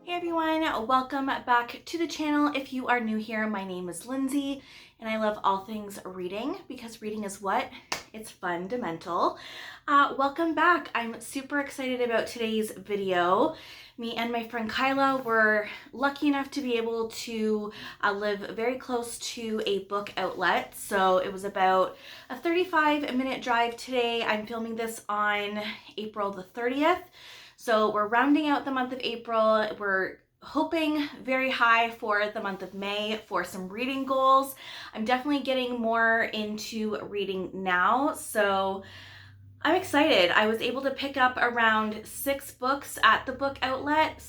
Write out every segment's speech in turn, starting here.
Hey everyone, welcome back to the channel. If you are new here, my name is Lindsay and I love all things reading because reading is what? It's fundamental. Welcome back. I'm super excited about today's video. Me and my friend Kyla were lucky enough to be able to live very close to a book outlet. So it was about a 35-minute drive today. I'm filming this on April the 30th. So we're rounding out the month of April. We're hoping very high for the month of May for some reading goals. I'm definitely getting more into reading now, so I'm excited. I was able to pick up around 6 books at the book outlet.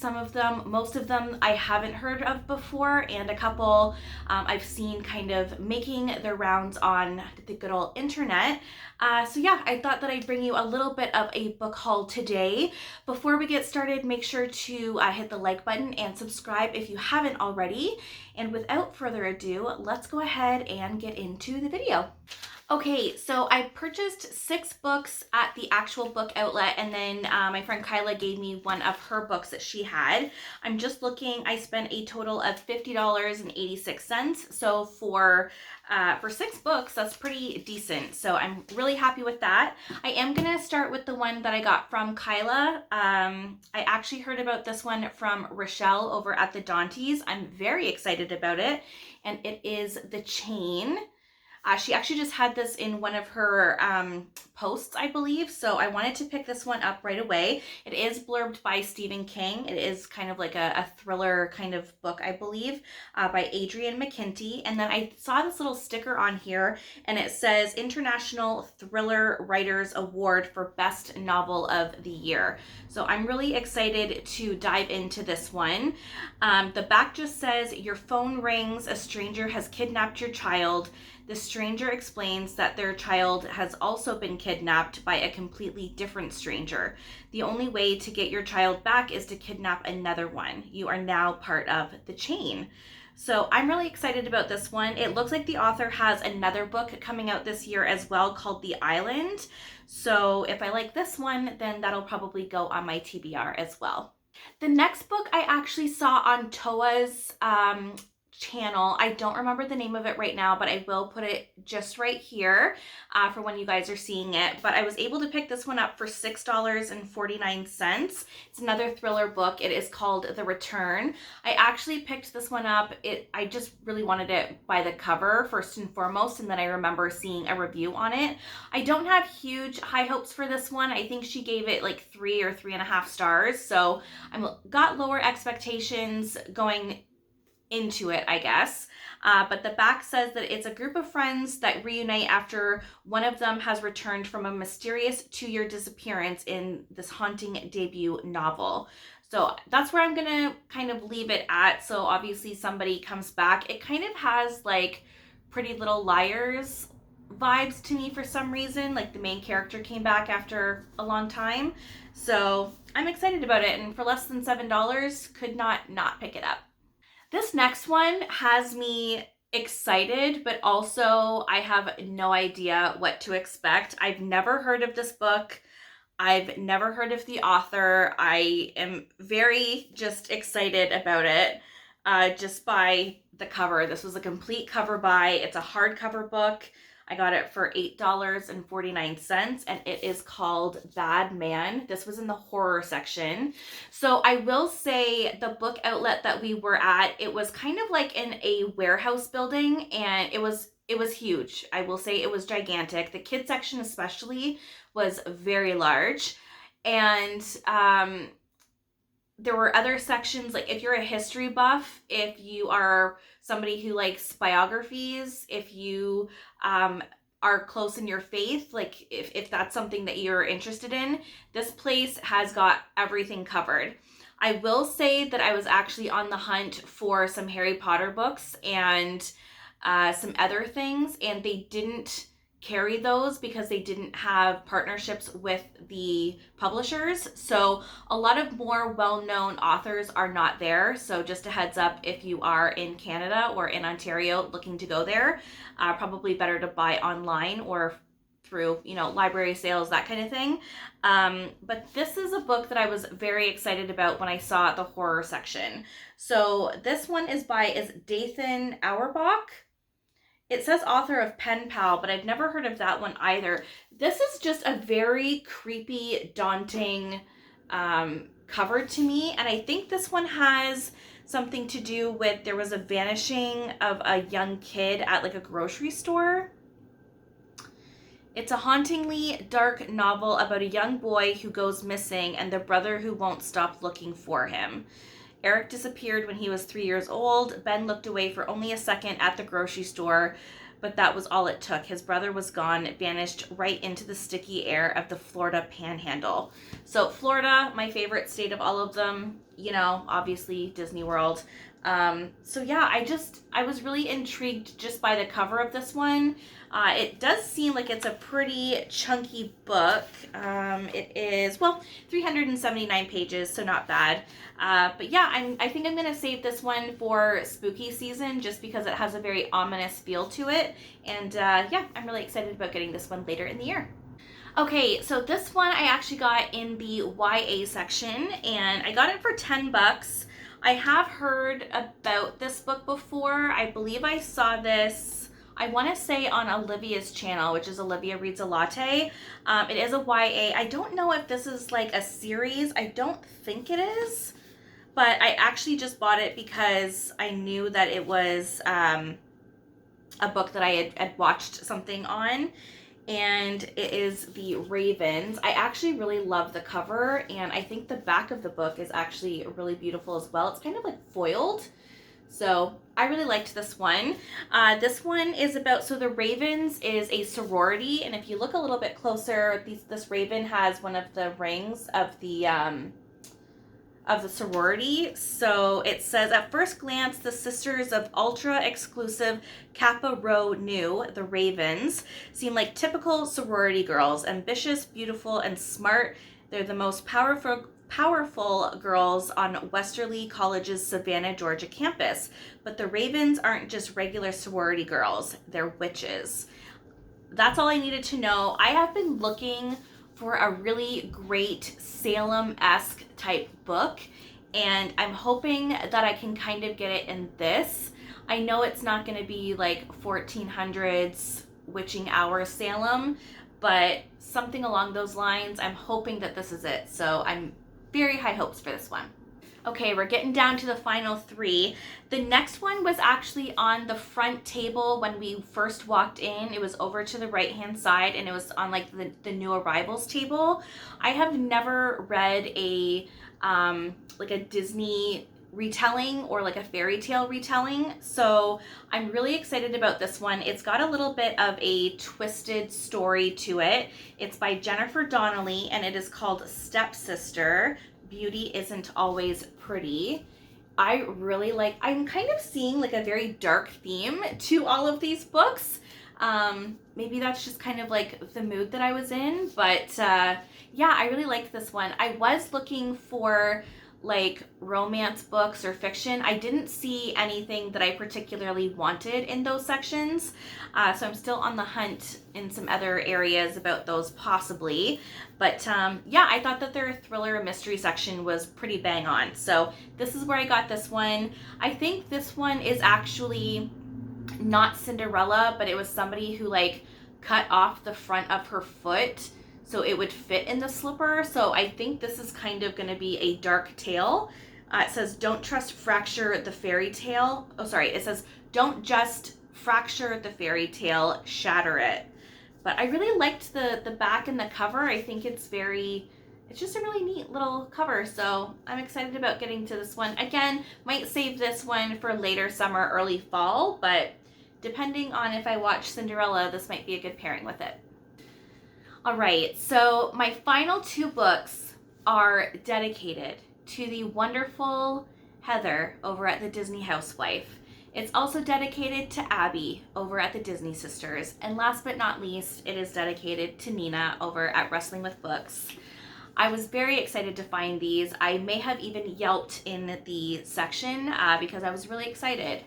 Most of them I haven't heard of before, and a couple I've seen kind of making their rounds on the good old internet. So yeah, I thought that I'd bring you a little bit of a book haul today. Before we get started, make sure to hit the like button and subscribe if you haven't already. And without further ado, let's go ahead and get into the video. Okay, so I purchased 6 books at the actual book outlet, and then my friend Kyla gave me one of her books that she had. I'm just looking, I spent a total of $50.86. So for 6 books, that's pretty decent. So I'm really happy with that. I am gonna start with the one that I got from Kyla. I actually heard about this one from Rochelle over at the Dantes. I'm very excited about it, and it is The Chain. She actually just had this in one of her posts, I believe, so I wanted to pick this one up right away. It is blurbed by Stephen King. It is kind of like a thriller kind of book, I believe, by Adrienne McKinty. And then I saw this little sticker on here, and it says International Thriller Writers Award for Best Novel of the Year. So I'm really excited to dive into this one. The back just says, your phone rings, a stranger has kidnapped your child. The stranger explains that their child has also been kidnapped by a completely different stranger. The only way to get your child back is to kidnap another one. You are now part of the chain. So I'm really excited about this one. It looks like the author has another book coming out this year as well called The Island. So if I like this one, then that'll probably go on my TBR as well. The next book I actually saw on Toa's channel. I don't remember the name of it right now, but I will put it just right here for when you guys are seeing it. But I was able to pick this one up for $6.49. It's another thriller book. It is called The Return. I actually picked this one up. I just really wanted it by the cover first and foremost, and then I remember seeing a review on it. I don't have huge high hopes for this one. I think she gave it like 3 or 3.5 stars, so I got lower expectations going into it, I guess. But the back says that it's a group of friends that reunite after one of them has returned from a mysterious 2-year disappearance in this haunting debut novel. So that's where I'm gonna kind of leave it at. So obviously somebody comes back. It kind of has like Pretty Little Liars vibes to me for some reason. Like the main character came back after a long time. So I'm excited about it, and for less than $7, could not pick it up. This next one has me excited, but also I have no idea what to expect. I've never heard of this book. I've never heard of the author. I am very just excited about it just by the cover. This was a complete cover buy. It's a hardcover book. I got it for $8.49, and it is called Bad Man. This was in the horror section. So I will say the book outlet that we were at, it was kind of like in a warehouse building, and it was huge. I will say it was gigantic. The kids section especially was very large. And there were other sections, like if you're a history buff, if you are somebody who likes biographies, if you are close in your faith, like if that's something that you're interested in, this place has got everything covered. I will say that I was actually on the hunt for some Harry Potter books and some other things, and they didn't carry those because they didn't have partnerships with the publishers. So a lot of more well-known authors are not there. So just a heads up, if you are in Canada or in Ontario looking to go there, probably better to buy online or through, you know, library sales, that kind of thing. But this is a book that I was very excited about when I saw the horror section. So this one is Dathan Auerbach. It says author of Pen Pal, but I've never heard of that one either. This is just a very creepy, daunting cover to me. And I think this one has something to do with there was a vanishing of a young kid at like a grocery store. It's a hauntingly dark novel about a young boy who goes missing and the brother who won't stop looking for him. Eric disappeared when he was 3 years old. Ben looked away for only a second at the grocery store, but that was all it took. His brother was gone, vanished right into the sticky air of the Florida Panhandle. So Florida, my favorite state of all of them, you know, obviously Disney World. So yeah, I was really intrigued just by the cover of this one. It does seem like it's a pretty chunky book. It is, well, 379 pages, so not bad. But yeah, I think I'm going to save this one for spooky season just because it has a very ominous feel to it. And yeah, I'm really excited about getting this one later in the year. Okay, so this one I actually got in the YA section and I got it for $10. I have heard about this book before. I believe I saw this, I want to say on Olivia's channel, which is Olivia Reads a Latte. It is a YA. I don't know if this is like a series. I don't think it is, but I actually just bought it because I knew that it was a book that I had watched something on. And it is The Ravens. I actually really love the cover, and I think the back of the book is actually really beautiful as well. It's kind of like foiled, so I really liked this one. This one is about, so the Ravens is a sorority, and if you look a little bit closer, this raven has one of the rings of the sorority. So it says, at first glance, the sisters of ultra-exclusive Kappa Rho Nu, the Ravens, seem like typical sorority girls, ambitious, beautiful, and smart. They're the most powerful girls on Westerly College's Savannah, Georgia campus. But the Ravens aren't just regular sorority girls, they're witches. That's all I needed to know. I have been looking for a really great Salem-esque type book, and I'm hoping that I can kind of get it in this. I know it's not going to be like 1400s witching hour Salem, but something along those lines. I'm hoping that this is it, so I'm very high hopes for this one. Okay, we're getting down to the final three. The next one was actually on the front table when we first walked in. It was over to the right-hand side, and it was on like the new arrivals table. I have never read a like a Disney retelling or like a fairy tale retelling, so I'm really excited about this one. It's got a little bit of a twisted story to it. It's by Jennifer Donnelly, and it is called Stepsister. Beauty Isn't Always Pretty. I really like, I'm kind of seeing like a very dark theme to all of these books. Maybe that's just kind of like the mood that I was in, but yeah, I really liked this one. I was looking for like romance books or fiction. I didn't see anything that I particularly wanted in those sections, so I'm still on the hunt in some other areas about those possibly. But yeah, I thought that their thriller mystery section was pretty bang on, so this is where I got this one. I think this one is actually not Cinderella, but it was somebody who like cut off the front of her foot so it would fit in the slipper. So I think this is kind of going to be a dark tale. It says, don't trust fracture the fairy tale. Oh, sorry. It says, don't just fracture the fairy tale, shatter it. But I really liked the back and the cover. I think it's just a really neat little cover. So I'm excited about getting to this one. Again, might save this one for later summer, early fall, but depending on if I watch Cinderella, this might be a good pairing with it. All right, so my final two books are dedicated to the wonderful Heather over at the Disney Housewife. It's also dedicated to Abby over at the Disney Sisters. And last but not least, it is dedicated to Nina over at Wrestling with Books. I was very excited to find these. I may have even yelped in the section because I was really excited.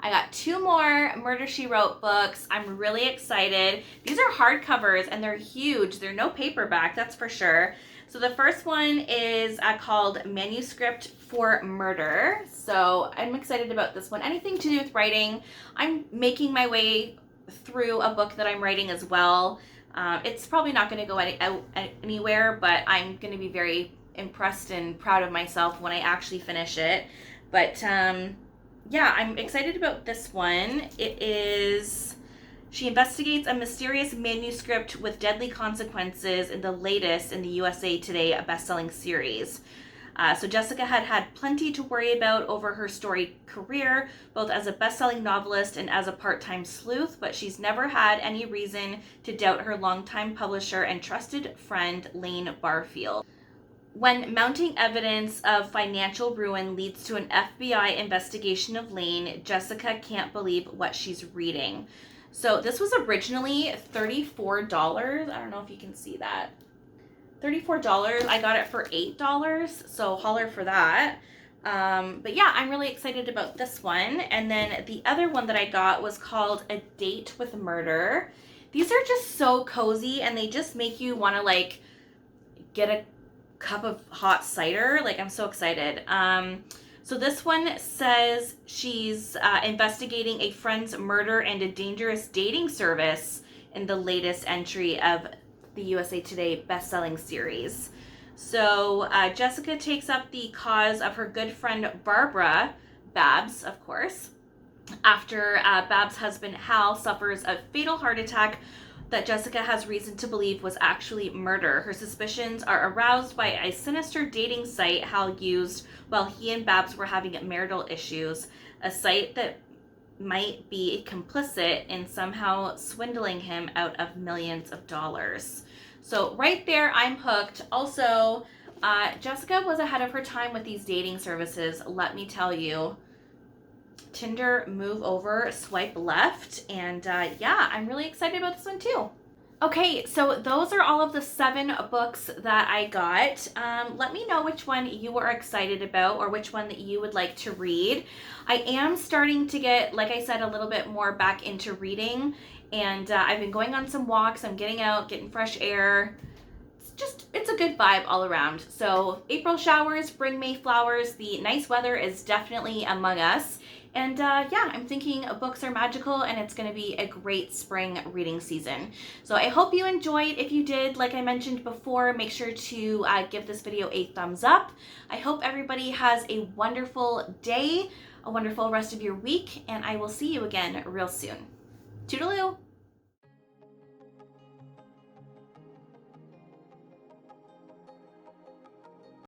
I got 2 more Murder, She Wrote books. I'm really excited. These are hardcovers and they're huge. They're no paperback, that's for sure. So the first one is called Manuscript for Murder. So I'm excited about this one. Anything to do with writing. I'm making my way through a book that I'm writing as well. It's probably not going to go anywhere, but I'm going to be very impressed and proud of myself when I actually finish it. But yeah, I'm excited about this one. She investigates a mysterious manuscript with deadly consequences in the latest in the USA Today best-selling series. So Jessica had plenty to worry about over her storied career, both as a best-selling novelist and as a part-time sleuth, but she's never had any reason to doubt her longtime publisher and trusted friend, Lane Barfield. When mounting evidence of financial ruin leads to an FBI investigation of Lane, Jessica can't believe what she's reading. So this was originally $34. I don't know if you can see that. $34. I got it for $8, so holler for that. But yeah, I'm really excited about this one. And then the other one that I got was called A Date with Murder. These are just so cozy and they just make you want to like get a cup of hot cider. Like, I'm so excited. So this one says she's investigating a friend's murder and a dangerous dating service in the latest entry of the USA Today best-selling series. So Jessica takes up the cause of her good friend Barbara, Babs, of course, after Babs' husband Hal suffers a fatal heart attack that Jessica has reason to believe was actually murder. Her suspicions are aroused by a sinister dating site Hal used while he and Babs were having marital issues, a site that might be complicit in somehow swindling him out of millions of dollars. So right there, I'm hooked. Also, Jessica was ahead of her time with these dating services, let me tell you. Tinder, move over, swipe left, and yeah, I'm really excited about this one too. Okay, so those are all of the 7 books that I got. Let me know which one you are excited about or which one that you would like to read. I am starting to get, like I said, a little bit more back into reading, and I've been going on some walks. I'm getting out, getting fresh air. It's a good vibe all around. So April showers bring May flowers. The nice weather is definitely among us. And yeah, I'm thinking books are magical and it's going to be a great spring reading season. So I hope you enjoyed. If you did, like I mentioned before, make sure to give this video a thumbs up. I hope everybody has a wonderful day, a wonderful rest of your week, and I will see you again real soon. Toodaloo!